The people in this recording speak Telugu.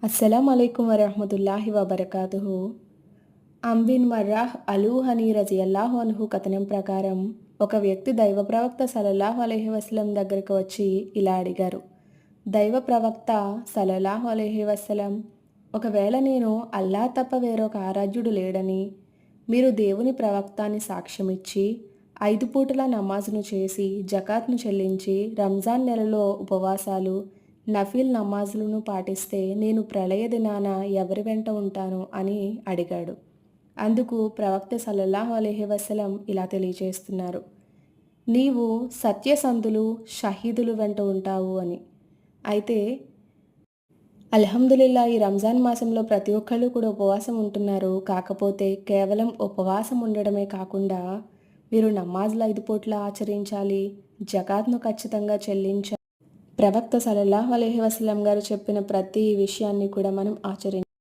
అస్సలం అయికం వరహమతుల్లాహి వబర్కాతుహు. అంబిన్ మర్రాహ్ అలూహని రజియల్లాహు అన్హు కథనం ప్రకారం ఒక వ్యక్తి దైవ ప్రవక్త సల్లల్లాహు అలైహి వసల్లం దగ్గరకు వచ్చి ఇలా అడిగారు. దైవ ప్రవక్త సల్లల్లాహు అలైహి వసల్లం, ఒకవేళ నేను అల్లా తప్ప వేరొక ఆరాధ్యుడు లేడని, మీరు దేవుని ప్రవక్త అని సాక్ష్యమిచ్చి 5 పూటల నమాజును చేసి జకాత్ను చెల్లించి రంజాన్ నెలలో ఉపవాసాలు నఫీల్ నమాజులను పాటిస్తే నేను ప్రళయ దినాన ఎవరి వెంట ఉంటాను అని అడిగాడు. అందుకు ప్రవక్త సల్లల్లాహు అలైహి వసల్లం ఇలా తెలియజేస్తున్నారు. నీవు సత్యసంధులు షహీదులు వెంట ఉంటావు అని. అయితే అల్హమ్దులిల్లా ఈ రంజాన్ మాసంలో ప్రతి ఒక్కళ్ళు కూడా ఉపవాసం ఉంటున్నారు. కాకపోతే కేవలం ఉపవాసం ఉండడమే కాకుండా మీరు నమాజ్లు 5 పూట్ల ఆచరించాలి, జకాత్ను ఖచ్చితంగా చెల్లించాలి. ప్రవక్త సల్లల్లాహు అలైహి వసల్లం గారు చెప్పిన ప్రతి విషయాన్ని కూడా మనం ఆచరించాలి.